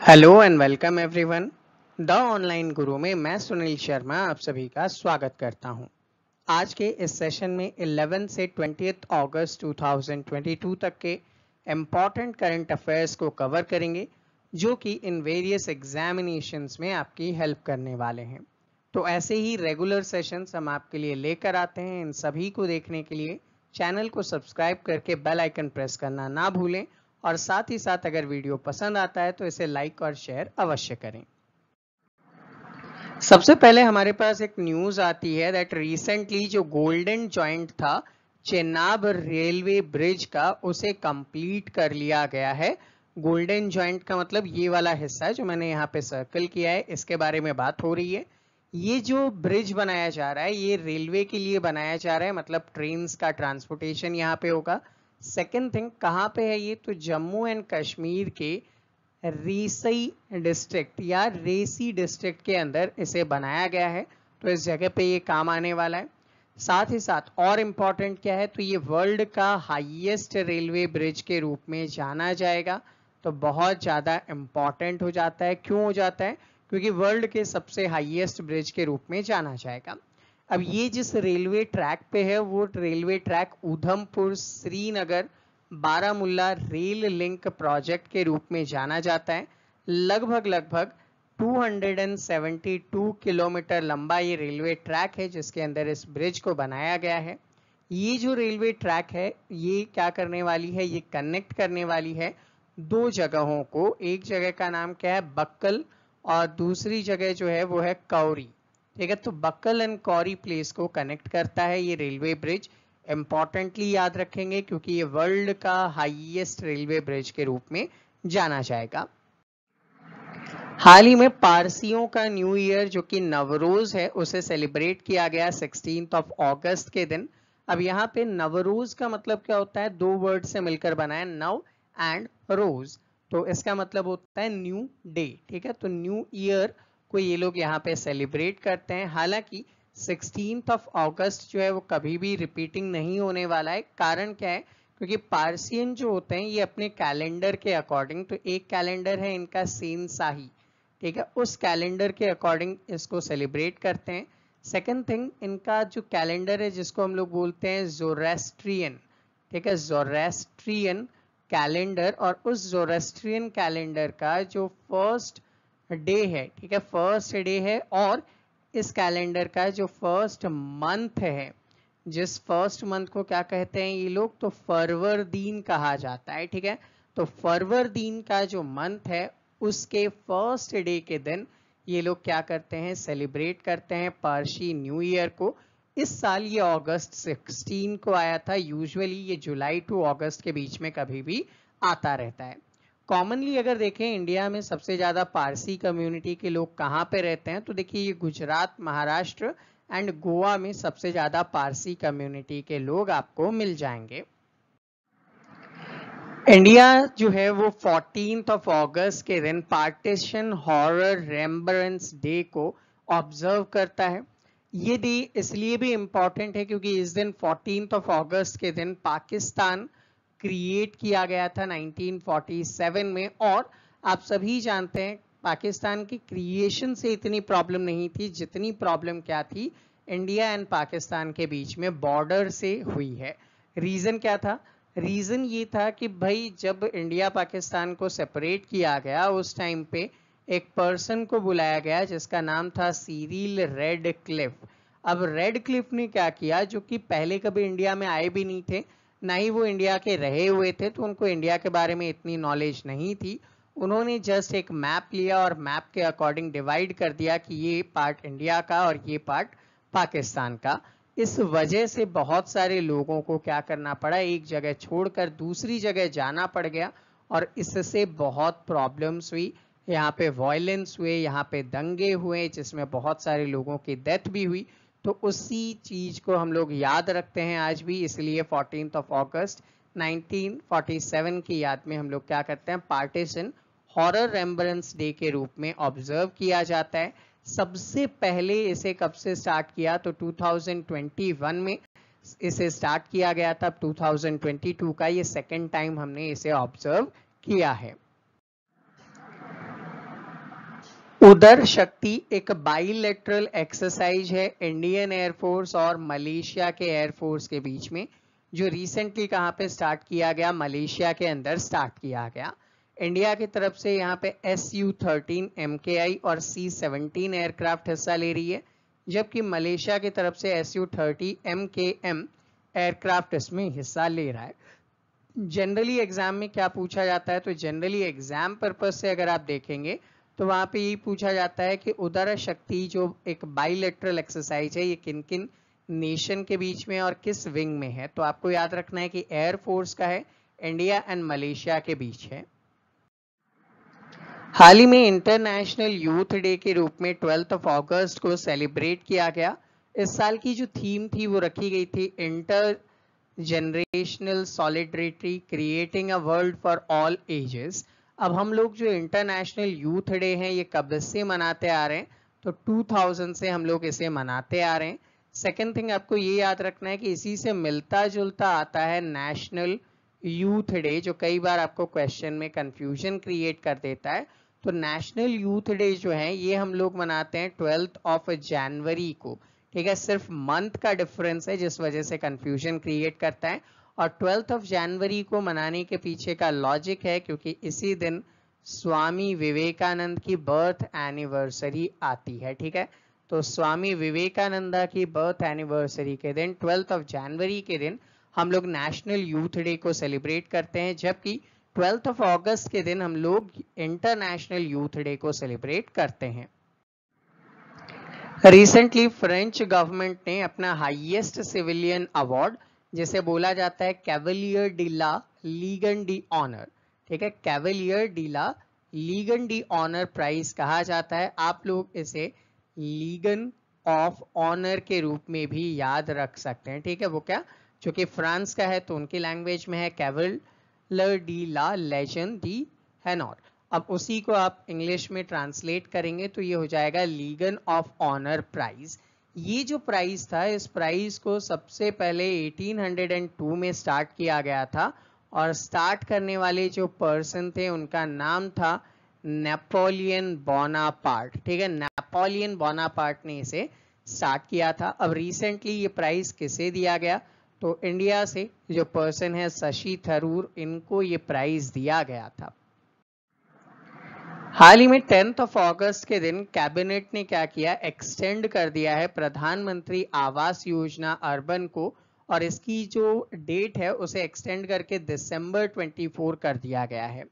Hello and welcome everyone. The online गुरु में मैं सुनील शर्मा आप सभी का स्वागत करता हूं। आज के इस सेशन में 11 से 20 अगस्त 2022 तक के इम्पॉर्टेंट करंट अफेयर्स को कवर करेंगे जो कि इन वेरियस एग्जामिनेशंस में आपकी हेल्प करने वाले हैं। तो ऐसे ही रेगुलर सेशंस हम आपके लिए लेकर आते हैं। इन सभी को देखने के लिए चैनल को सब्सक्राइब करके बेल आइकन प्रेस करना ना भूलें और साथ ही साथ अगर वीडियो पसंद आता है तो इसे लाइक और शेयर अवश्य करें। सबसे पहले हमारे पास एक न्यूज आती है दैट रिसेंटली जो गोल्डन जॉइंट था चेनाब रेलवे ब्रिज का, उसे कंप्लीट कर लिया गया है। गोल्डन जॉइंट का मतलब ये वाला हिस्सा है जो मैंने यहाँ पे सर्कल किया है, इसके बारे में बात हो रही है। ये जो ब्रिज बनाया जा रहा है ये रेलवे के लिए बनाया जा रहा है, मतलब ट्रेन का ट्रांसपोर्टेशन यहाँ पे होगा। सेकेंड थिंग, कहाँ पे है ये, तो जम्मू एंड कश्मीर के रेसई डिस्ट्रिक्ट या रेसी डिस्ट्रिक्ट के अंदर इसे बनाया गया है। तो इस जगह पे ये काम आने वाला है। साथ ही साथ और इम्पॉर्टेंट क्या है, तो ये वर्ल्ड का हाईएस्ट रेलवे ब्रिज के रूप में जाना जाएगा। तो बहुत ज़्यादा इम्पॉर्टेंट हो जाता है। क्यों हो जाता है? क्योंकि वर्ल्ड के सबसे हाईएस्ट ब्रिज के रूप में जाना जाएगा। अब ये जिस रेलवे ट्रैक पे है वो railway track Udhampur Srinagar Baramulla rail link project के रूप में जाना जाता है। लगभग 272 किलोमीटर लंबा ये रेलवे ट्रैक है जिसके अंदर इस ब्रिज को बनाया गया है। ये जो रेलवे ट्रैक है ये क्या करने वाली है, ये कनेक्ट करने वाली है दो जगहों को। एक जगह का नाम क्या है, बक्कल, और दूसरी जगह जो है वो है कौरी। ठीक है, तो बक्कल एंड कौरी प्लेस को कनेक्ट करता है ये रेलवे ब्रिज। इंपॉर्टेंटली याद रखेंगे क्योंकि ये वर्ल्ड का हाईएस्ट रेलवे ब्रिज के रूप में जाना जाएगा। हाल ही में पारसियों का न्यू ईयर जो कि नवरोज है उसे सेलिब्रेट किया गया 16 अगस्त के दिन। अब यहाँ पे नवरोज का मतलब क्या होता है, दो वर्ड से मिलकर बना है, नव एंड रोज। तो इसका मतलब होता है न्यू डे। ठीक है, तो न्यू ईयर को ये लोग यहाँ पे सेलिब्रेट करते हैं। हालांकि 16 अगस्त जो है वो कभी भी रिपीटिंग नहीं होने वाला है। कारण क्या है, क्योंकि पारसियन जो होते हैं ये अपने कैलेंडर के अकॉर्डिंग, तो एक कैलेंडर है इनका सेन शाही, ठीक है, उस कैलेंडर के अकॉर्डिंग इसको सेलिब्रेट करते हैं। सेकंड थिंग, इनका जो कैलेंडर है जिसको हम लोग बोलते हैं जोरेस्ट्रियन, ठीक है, जोरेस्ट्रियन कैलेंडर, और उस जोरेस्ट्रियन कैलेंडर का जो फर्स्ट डे है, ठीक है, फर्स्ट डे है, और इस कैलेंडर का जो फर्स्ट मंथ है, जिस फर्स्ट मंथ को क्या कहते हैं ये लोग, तो फरवरदीन कहा जाता है। ठीक है, तो फरवरदीन का जो मंथ है उसके फर्स्ट डे के दिन ये लोग क्या करते हैं, सेलिब्रेट करते हैं पारसी न्यू ईयर को। इस साल ये अगस्त 16 को आया था। यूजुअली ये जुलाई टू अगस्त के बीच में कभी भी आता रहता है। कॉमनली अगर देखें इंडिया में सबसे ज्यादा पारसी कम्युनिटी के लोग कहाँ पे रहते हैं, तो देखिए ये गुजरात, महाराष्ट्र एंड गोवा में सबसे ज्यादा पारसी कम्युनिटी के लोग आपको मिल जाएंगे। इंडिया जो है वो 14 अगस्त के दिन पार्टीशन हॉरर रेम्बरेंस डे को ऑब्जर्व करता है। ये डे इसलिए भी इम्पोर्टेंट है क्योंकि इस दिन 14 अगस्त के दिन पाकिस्तान क्रिएट किया गया था 1947 में। और आप सभी जानते हैं पाकिस्तान की क्रिएशन से इतनी प्रॉब्लम नहीं थी जितनी प्रॉब्लम क्या थी, इंडिया एंड पाकिस्तान के बीच में बॉर्डर से हुई है। रीजन क्या था? रीजन ये था कि भाई जब इंडिया पाकिस्तान को सेपरेट किया गया उस टाइम पे एक पर्सन को बुलाया गया जिसका नाम था सीरिल रेड क्लिफ। अब रेड क्लिफ ने क्या किया, जो कि पहले कभी इंडिया में आए भी नहीं थे, ना ही वो इंडिया के रहे हुए थे, तो उनको इंडिया के बारे में इतनी नॉलेज नहीं थी। उन्होंने जस्ट एक मैप लिया और मैप के अकॉर्डिंग डिवाइड कर दिया कि ये पार्ट इंडिया का और ये पार्ट पाकिस्तान का। इस वजह से बहुत सारे लोगों को क्या करना पड़ा, एक जगह छोड़कर दूसरी जगह जाना पड़ गया और इससे बहुत प्रॉब्लम्स हुई। यहाँ पे वायलेंस हुए, यहाँ पे दंगे हुए जिसमें बहुत सारे लोगों की डेथ भी हुई। तो उसी चीज को हम लोग याद रखते हैं आज भी, इसलिए 14 अगस्त 1947 की याद में हम लोग क्या करते हैं, पार्टीशन हॉरर रेम्बरेंस डे के रूप में ऑब्जर्व किया जाता है। सबसे पहले इसे कब से स्टार्ट किया, तो 2021 में इसे स्टार्ट किया गया था। 2022 का ये सेकेंड टाइम हमने इसे ऑब्जर्व किया है। उदर शक्ति एक बाइलेटरल एक्सरसाइज है इंडियन एयरफोर्स और मलेशिया के एयरफोर्स के बीच में, जो रिसेंटली कहाँ पे स्टार्ट किया गया, मलेशिया के अंदर स्टार्ट किया गया। इंडिया की तरफ से यहाँ पे Su-13 MKI और C-17 एयरक्राफ्ट हिस्सा ले रही है, जबकि मलेशिया की तरफ से Su-30 MKM एयरक्राफ्ट इसमें हिस्सा ले रहा है। जनरली एग्जाम में क्या पूछा जाता है, तो जनरली एग्जाम पर्पज से अगर आप देखेंगे तो वहां पे ये पूछा जाता है कि उदर शक्ति जो एक बाइलेटरल एक्सरसाइज है ये किन किन नेशन के बीच में और किस विंग में है। तो आपको याद रखना है कि एयर फोर्स का है, इंडिया एंड मलेशिया के बीच है। हाल ही में इंटरनेशनल यूथ डे के रूप में 12 अगस्त को सेलिब्रेट किया गया। इस साल की जो थीम थी वो रखी गई थी inter generational solidarity creating a world for all ages. अब हम लोग जो इंटरनेशनल यूथ डे हैं ये कब से मनाते आ रहे हैं, तो 2000 से हम लोग इसे मनाते आ रहे हैं। सेकेंड थिंग आपको ये याद रखना है कि इसी से मिलता जुलता आता है नेशनल यूथ डे, जो कई बार आपको क्वेश्चन में कंफ्यूजन क्रिएट कर देता है। तो नेशनल यूथ डे जो है ये हम लोग मनाते हैं 12 जनवरी को, ठीक है। सिर्फ मंथ का डिफरेंस है जिस वजह से कंफ्यूजन क्रिएट करता है। और 12 जनवरी को मनाने के पीछे का लॉजिक है क्योंकि इसी दिन स्वामी विवेकानंद की बर्थ एनिवर्सरी आती है, ठीक है। तो स्वामी विवेकानंदा की बर्थ एनिवर्सरी के दिन 12 जनवरी के दिन हम लोग नेशनल यूथ डे को सेलिब्रेट करते हैं, जबकि 12 अगस्त के दिन हम लोग इंटरनेशनल यूथ डे को सेलिब्रेट करते हैं। रिसेंटली फ्रेंच गवर्नमेंट ने अपना हाईएस्ट सिविलियन अवार्ड, जिसे बोला जाता है कैवलियर डी ला लीगन डी ऑनर, ठीक है, कैवलियर डी ला लीगन डी ऑनर प्राइज कहा जाता है। आप लोग इसे लीगन ऑफ ऑनर के रूप में भी याद रख सकते हैं, ठीक है। वो क्या, जो कि फ्रांस का है तो उनकी लैंग्वेज में है कैवलियर डी ला लेजेंड डी हैनॉर। अब उसी को आप इंग्लिश में ट्रांसलेट करेंगे तो ये हो जाएगा लीगन ऑफ ऑनर प्राइज। ये जो प्राइज था, इस प्राइज को सबसे पहले 1802 में स्टार्ट किया गया था और स्टार्ट करने वाले जो पर्सन थे उनका नाम था नेपोलियन बोनापार्ट, ठीक है। नेपोलियन बोनापार्ट ने इसे स्टार्ट किया था। अब रिसेंटली ये प्राइज किसे दिया गया, तो इंडिया से जो पर्सन है शशि थरूर, इनको ये प्राइज दिया गया था। हाल ही में 10 अगस्त के दिन कैबिनेट ने क्या किया, एक्सटेंड कर दिया है प्रधानमंत्री आवास योजना अर्बन को, और इसकी जो डेट है उसे एक्सटेंड करके दिसंबर 24 कर दिया गया है।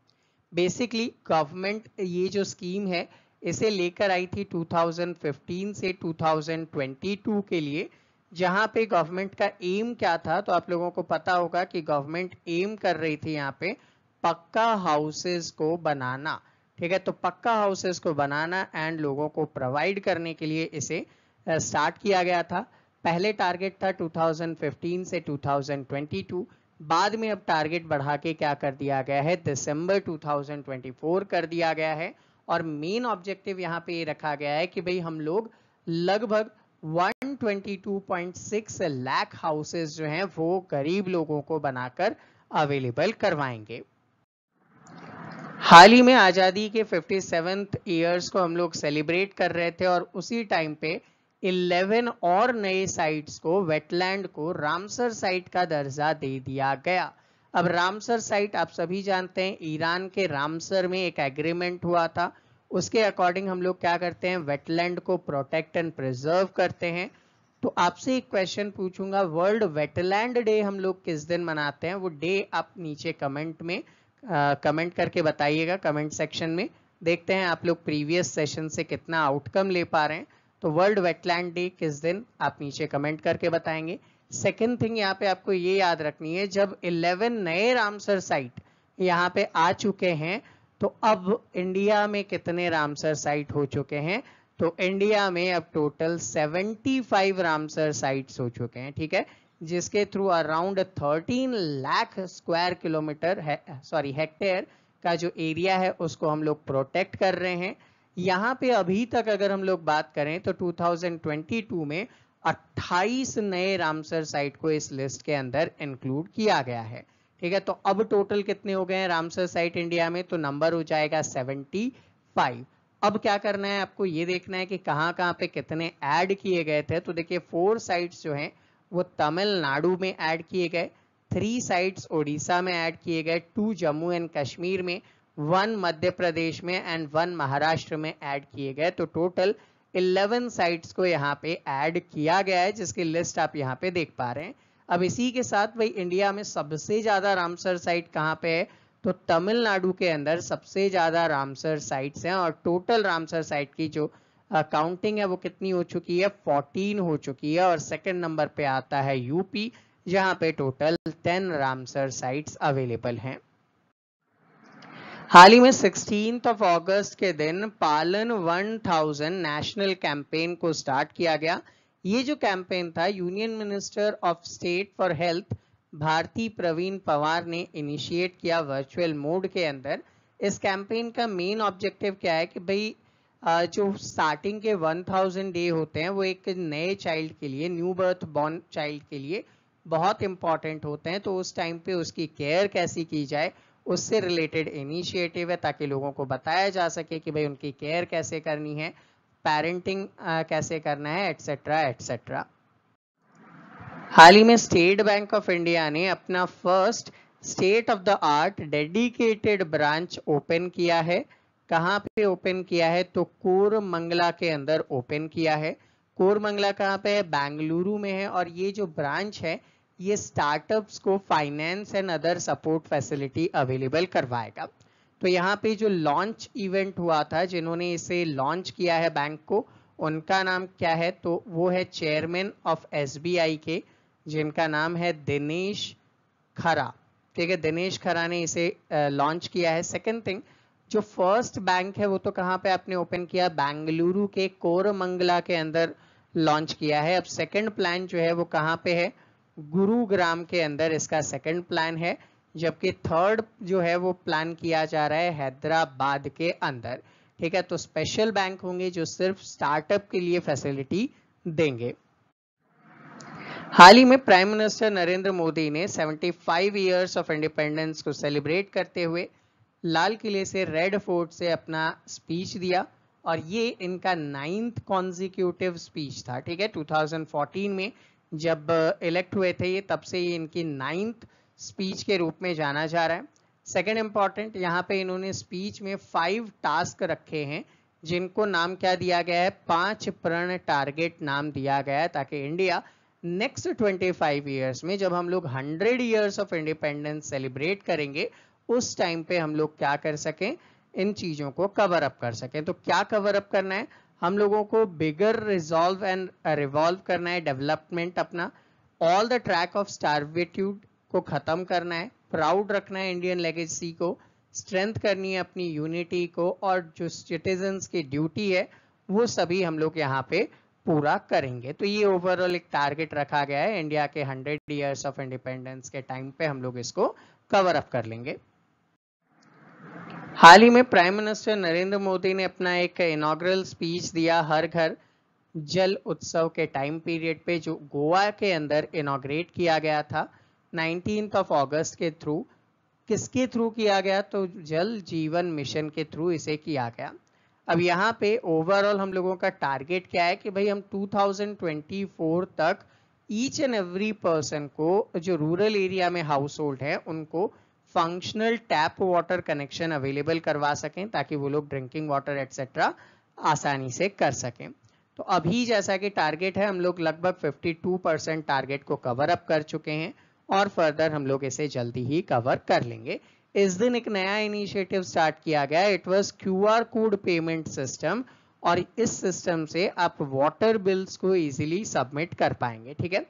बेसिकली गवर्नमेंट ये जो स्कीम है इसे लेकर आई थी 2015 से 2022 के लिए, जहां पे गवर्नमेंट का एम क्या था, तो आप लोगों को पता होगा कि गवर्नमेंट एम कर रही थी यहाँ पे पक्का हाउसेस को बनाना, ठीक है। तो पक्का हाउसेस को बनाना एंड लोगों को प्रोवाइड करने के लिए इसे स्टार्ट किया गया था। पहले टारगेट था 2015 से 2022, बाद में अब टारगेट बढ़ा के क्या कर दिया गया है, दिसंबर 2024 कर दिया गया है। और मेन ऑब्जेक्टिव यहाँ पे ये रखा गया है कि भाई हम लोग लगभग 122.6 लाख हाउसेस जो हैं वो गरीब लोगों को बनाकर अवेलेबल करवाएंगे। हाल ही में आज़ादी के 57th ईयर्स को हम लोग सेलिब्रेट कर रहे थे और उसी टाइम पे 11 और नए साइट्स को, वेटलैंड को रामसर साइट का दर्जा दे दिया गया। अब रामसर साइट आप सभी जानते हैं, ईरान के रामसर में एक एग्रीमेंट हुआ था, उसके अकॉर्डिंग हम लोग क्या करते हैं, वेटलैंड को प्रोटेक्ट एंड प्रिजर्व करते हैं। तो आपसे एक क्वेश्चन पूछूंगा, वर्ल्ड वेटलैंड डे हम लोग किस दिन मनाते हैं, वो डे आप नीचे कमेंट में कमेंट करके बताइएगा, कमेंट सेक्शन में। देखते हैं आप लोग प्रीवियस सेशन से कितना आउटकम ले पा रहे हैं। तो वर्ल्ड वेटलैंड डे किस दिन, आप नीचे कमेंट करके बताएंगे। सेकेंड थिंग यहाँ पे आपको ये याद रखनी है, जब 11 नए रामसर साइट यहाँ पे आ चुके हैं तो अब इंडिया में कितने रामसर साइट हो चुके हैं, तो इंडिया में अब टोटल 75 रामसर साइट्स हो चुके हैं, ठीक है, जिसके through around 13 lakh square kilometre hectare का जो एरिया है उसको हम लोग प्रोटेक्ट कर रहे हैं। यहाँ पे अभी तक अगर हम लोग बात करें तो 2022 में 28 नए रामसर साइट को इस लिस्ट के अंदर इंक्लूड किया गया है, ठीक है। तो अब टोटल कितने हो गए हैं रामसर साइट इंडिया में, तो नंबर हो जाएगा 75। अब क्या करना है, आपको ये देखना है कि कहाँ कहाँ पे कितने ऐड किए गए थे। तो देखिए 4 साइट्स जो हैं वो तमिलनाडु में ऐड किए गए, 3 साइट्स उड़ीसा में ऐड किए गए, 2 जम्मू एंड कश्मीर में, 1 मध्य प्रदेश में एंड 1 महाराष्ट्र में ऐड किए गए। तो टोटल 11 साइट्स को यहाँ पे ऐड किया गया है, जिसकी लिस्ट आप यहाँ पे देख पा रहे हैं। अब इसी के साथ भाई इंडिया में सबसे ज्यादा रामसर साइट कहाँ पे है, तो तमिलनाडु के अंदर सबसे ज्यादा रामसर साइट्स हैं, और टोटल रामसर साइट की जो काउंटिंग है वो कितनी हो चुकी है, 14 हो चुकी है। और सेकंड नंबर पे आता है यूपी, जहां पे टोटल 10 रामसर साइट्स अवेलेबल हैं। हाल ही में 16 अगस्त के दिन पालन 1000 नेशनल कैंपेन को स्टार्ट किया गया। ये जो कैंपेन था union minister of state for health Bharati Pravin Pawar ने इनिशिएट किया वर्चुअल मोड के अंदर। इस कैंपेन का मेन ऑब्जेक्टिव क्या है कि भाई जो स्टार्टिंग के 1000 डे होते हैं वो एक नए चाइल्ड के लिए, न्यू बर्थ बॉर्न चाइल्ड के लिए बहुत इंपॉर्टेंट होते हैं। तो उस टाइम पे उसकी केयर कैसी की जाए उससे रिलेटेड इनिशिएटिव है, ताकि लोगों को बताया जा सके कि भाई उनकी केयर कैसे करनी है, पेरेंटिंग कैसे करना है, एटसेट्रा एटसेट्रा। हाल ही में स्टेट बैंक ऑफ इंडिया ने अपना first state of the art dedicated branch open किया है। कहाँ पे ओपन किया है, तो कोरमंगला के अंदर ओपन किया है। कोरमंगला कहाँ पे है, बेंगलुरु में है। और ये जो ब्रांच है ये स्टार्टअप्स को finance and other support facility available करवाएगा। तो यहाँ पे जो लॉन्च इवेंट हुआ था, जिन्होंने इसे लॉन्च किया है बैंक को, उनका नाम क्या है, तो वो है चेयरमैन ऑफ एसबीआई के, जिनका नाम है दिनेश खरा। ठीक है, दिनेश खरा ने इसे लॉन्च किया है। सेकंड थिंग, जो फर्स्ट बैंक है वो तो कहाँ पे आपने ओपन किया, बेंगलुरु के कोरमंगला के अंदर लॉन्च किया है। अब सेकंड प्लान जो है वो कहाँ पे है, गुरुग्राम के अंदर इसका सेकंड प्लान है। जबकि थर्ड जो है वो प्लान किया जा रहा है हैदराबाद के अंदर। ठीक है, तो स्पेशल बैंक होंगे जो सिर्फ स्टार्टअप के लिए फैसिलिटी देंगे। हाल ही में प्राइम मिनिस्टर नरेंद्र मोदी ने 75 इयर्स ऑफ इंडिपेंडेंस को सेलिब्रेट करते हुए लाल किले से रेड फोर्ट से अपना स्पीच दिया, और ये इनका 9th कॉन्जिक्यूटिव स्पीच था। ठीक है, 2014 में जब इलेक्ट हुए थे ये, तब से ये इनकी 9th स्पीच के रूप में जाना जा रहा है। सेकंड इंपॉर्टेंट, यहाँ पे इन्होंने स्पीच में 5 टास्क रखे हैं, जिनको नाम क्या दिया गया है, 5 प्रण टारगेट नाम दिया गया है, ताकि इंडिया नेक्स्ट 25 ईयर्स में जब हम लोग 100 ईयर्स ऑफ इंडिपेंडेंस सेलिब्रेट करेंगे उस टाइम पे हम लोग क्या कर सकें, इन चीजों को कवर अप कर सकें। तो क्या कवर अप करना है, हम लोगों को बिगर रिजॉल्व एंड रिवॉल्व करना है डेवलपमेंट अपना, ऑल द ट्रैक ऑफ स्टार्विट्यूड को खत्म करना है, प्राउड रखना है इंडियन लेगेसी को, स्ट्रेंथ करनी है अपनी यूनिटी को, और जो सिटीजन्स की ड्यूटी है वो सभी हम लोग यहाँ पे पूरा करेंगे। तो ये ओवरऑल एक टारगेट रखा गया है, इंडिया के 100 इयर्स ऑफ इंडिपेंडेंस के टाइम पे हम लोग इसको कवर अप कर लेंगे। हाल ही में प्राइम मिनिस्टर नरेंद्र मोदी ने अपना एक इनॉग्रल स्पीच दिया हर घर जल उत्सव के टाइम पीरियड पे, जो गोवा के अंदर इनॉग्रेट किया गया था 19 अगस्त के थ्रू। किसके थ्रू किया गया, तो जल जीवन मिशन के थ्रू इसे किया गया। अब यहाँ पे ओवरऑल हम लोगों का टारगेट क्या है कि भाई हम 2024 तक ईच एंड एवरी पर्सन को, जो रूरल एरिया में हाउस होल्ड है, उनको functional tap water connection available करवा सकें, ताकि वो लोग ड्रिंकिंग वाटर एटसेट्रा आसानी से कर सकें। तो अभी जैसा कि टारगेट है, हम लोग लगभग 52% टारगेट को कवर अप कर चुके हैं, और फर्दर हम लोग इसे जल्दी ही कवर कर लेंगे। इस दिन एक नया इनिशिएटिव स्टार्ट किया गया, it was QR code payment system, और इस सिस्टम से आप वाटर बिल्स को इजीली सबमिट कर पाएंगे। ठीक है,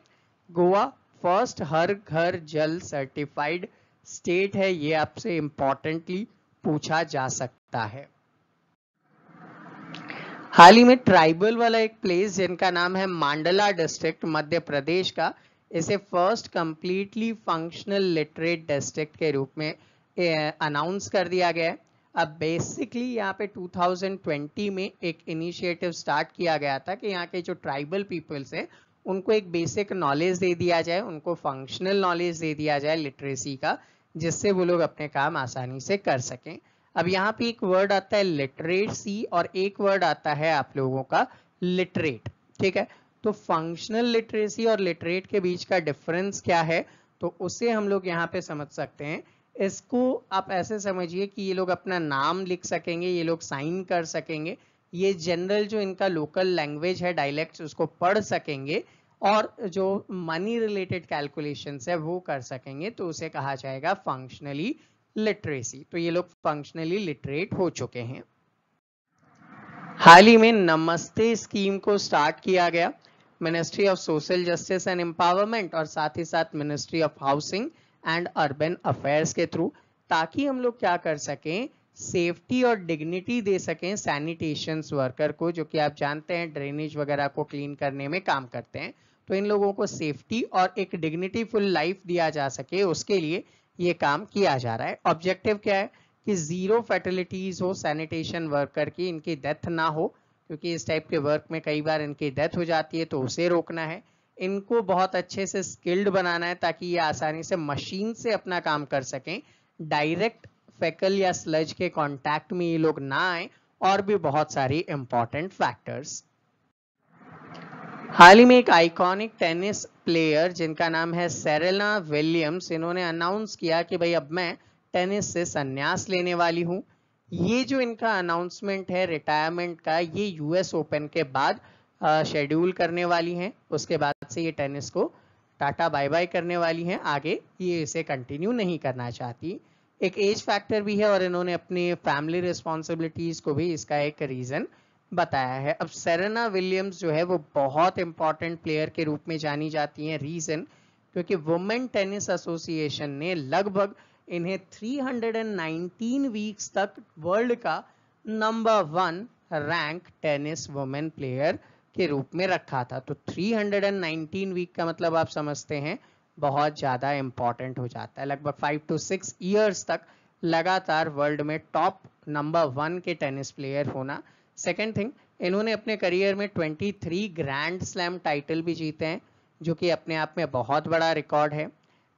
गोवा फर्स्ट हर घर जल सर्टिफाइड स्टेट है, ये आपसे इंपॉर्टेंटली पूछा जा सकता है। हाल ही में ट्राइबल वाला एक प्लेस जिनका नाम है मांडला डिस्ट्रिक्ट मध्य प्रदेश का, इसे first completely functional literate district के रूप में अनाउंस कर दिया गया है। अब बेसिकली यहाँ पे 2020 में एक इनिशिएटिव स्टार्ट किया गया था कि यहाँ के जो ट्राइबल पीपल्स हैं उनको एक बेसिक नॉलेज दे दिया जाए, उनको फंक्शनल नॉलेज दे दिया जाए लिटरेसी का, जिससे वो लोग अपने काम आसानी से कर सकें। अब यहाँ पे एक वर्ड आता है लिटरेसी और एक वर्ड आता है आप लोगों का लिटरेट, ठीक है। तो फंक्शनल लिटरेसी और लिटरेट के बीच का डिफरेंस क्या है, तो उसे हम लोग यहाँ पे समझ सकते हैं। इसको आप ऐसे समझिए कि ये लोग अपना नाम लिख सकेंगे, ये लोग साइन कर सकेंगे, ये जनरल जो इनका लोकल लैंग्वेज है डायलेक्ट्स उसको पढ़ सकेंगे, और जो मनी रिलेटेड कैलकुलेशंस है वो कर सकेंगे, तो उसे कहा जाएगा फंक्शनली लिटरेसी। तो ये लोग फंक्शनली लिटरेट हो चुके हैं। हाल ही में नमस्ते स्कीम को स्टार्ट किया गया ministry of social justice and empowerment और साथ ही साथ ministry of housing and urban affairs के थ्रू, ताकि हम लोग क्या कर सकें, सेफ्टी और डिग्निटी दे सकें सैनिटेशन वर्कर को, जो कि आप जानते हैं ड्रेनेज वगैरह को क्लीन करने में काम करते हैं। तो इन लोगों को सेफ्टी और एक डिग्निटीफुल लाइफ दिया जा सके, उसके लिए ये काम किया जा रहा है। ऑब्जेक्टिव क्या है कि जीरो फैटिलिटीज हो सैनिटेशन वर्कर की, इनकी डेथ ना हो, क्योंकि इस टाइप के वर्क में कई बार इनकी डेथ हो जाती है, तो उसे रोकना है। इनको बहुत अच्छे से स्किल्ड बनाना है ताकि ये आसानी से मशीन से अपना काम कर सकें, डायरेक्ट फेकल या स्लज के कांटेक्ट में ये लोग ना आए, और भी बहुत सारी इंपॉर्टेंट फैक्टर्स। हाल ही में एक आइकॉनिक टेनिस प्लेयर जिनका नाम है सेरेना विलियम्स, इन्होंने अनाउंस किया कि भाई अब मैं टेनिस से संन्यास लेने वाली हूं। ये जो इनका अनाउंसमेंट है रिटायरमेंट का, ये यूएस ओपन के बाद शेड्यूल करने वाली हैं। उसके बाद से ये टेनिस को टाटा बाय बाय करने वाली हैं, आगे ये इसे कंटिन्यू नहीं करना चाहती। एक एज फैक्टर भी है और इन्होंने अपनी फैमिली रिस्पॉन्सिबिलिटीज को भी इसका एक रीजन बताया है। अब सेरेना विलियम्स जो है वो बहुत इंपॉर्टेंट प्लेयर के रूप में जानी जाती हैं। रीजन क्योंकि वुमेन टेनिस एसोसिएशन ने लगभग इन्हें 319 वीक्स तक वर्ल्ड का number 1 rank tennis women player के रूप में रखा था। तो 319 वीक का मतलब आप समझते हैं बहुत ज्यादा इंपॉर्टेंट हो जाता है। लगभग 5 to 6 ईयर्स तक लगातार वर्ल्ड में टॉप नंबर 1 के टेनिस प्लेयर होना। सेकेंड थिंग, इन्होंने अपने करियर में 23 ग्रैंड स्लैम टाइटल भी जीते हैं, जो कि अपने आप में बहुत बड़ा रिकॉर्ड है।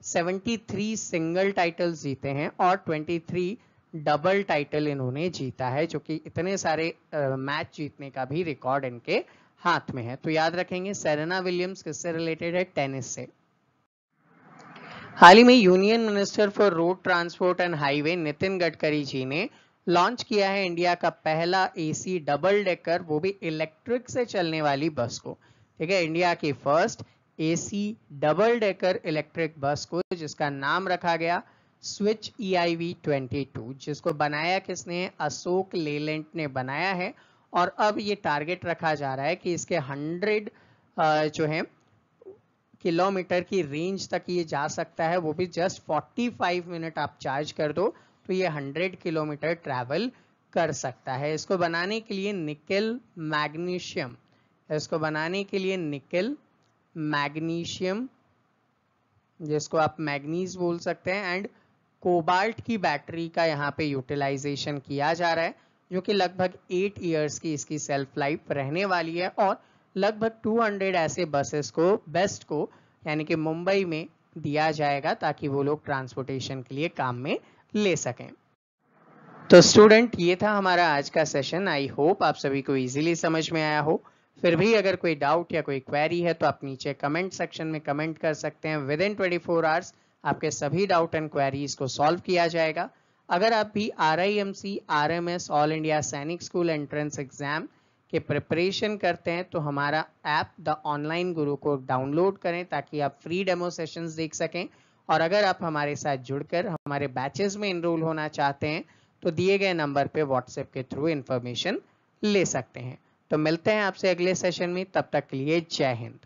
73 सिंगल टाइटल्स जीते हैं और 23 डबल टाइटल इन्होंने जीता है, जो कि इतने सारे मैच जीतने का भी रिकॉर्ड इनके हाथ में है। तो याद रखेंगे सेरेना विलियम्स किससे रिलेटेड है, टेनिस से। हाल ही में union minister for road transport and highway Nitin Gadkari ji ने लॉन्च किया है इंडिया का पहला एसी डबल डेकर, वो भी इलेक्ट्रिक से चलने वाली बस को। ठीक है, इंडिया की first AC double decker electric bus को, जिसका नाम रखा गया स्विच EIV 22, जिसको बनाया किसने, अशोक लेलैंड ने बनाया है। और अब ये टारगेट रखा जा रहा है कि इसके 100 जो है किलोमीटर की रेंज तक ये जा सकता है, वो भी जस्ट 45 मिनट आप चार्ज कर दो तो ये 100 किलोमीटर ट्रैवल कर सकता है। इसको बनाने के लिए निकेल मैग्नीशियम, जिसको आप मैग्नीज बोल सकते हैं, एंड कोबाल्ट की बैटरी का यहाँ पे यूटिलाइजेशन किया जा रहा है, जो कि लगभग 8 इयर्स की इसकी सेल्फ लाइफ रहने वाली है। और लगभग 200 ऐसे बसेस को बेस्ट को यानी कि मुंबई में दिया जाएगा, ताकि वो लोग ट्रांसपोर्टेशन के लिए काम में ले सकें। तो स्टूडेंट, ये था हमारा आज का सेशन। आई होप आप सभी को इजीली समझ में आया हो। फिर भी अगर कोई डाउट या कोई क्वेरी है तो आप नीचे कमेंट सेक्शन में कमेंट कर सकते हैं। विद इन 24 आवर्स आपके सभी डाउट एंड क्वेरीज को सॉल्व किया जाएगा। अगर आप भी RIMC RMS ऑल इंडिया सैनिक स्कूल एंट्रेंस एग्जाम के प्रिपरेशन करते हैं तो हमारा ऐप द ऑनलाइन गुरु को डाउनलोड करें, ताकि आप फ्री डेमो सेशंस देख सकें। और अगर आप हमारे साथ जुड़कर हमारे बैचेस में इनरोल होना चाहते हैं तो दिए गए नंबर पे व्हाट्सएप के थ्रू इंफॉर्मेशन ले सकते हैं। तो मिलते हैं आपसे अगले सेशन में, तब तक के लिए जय हिंद।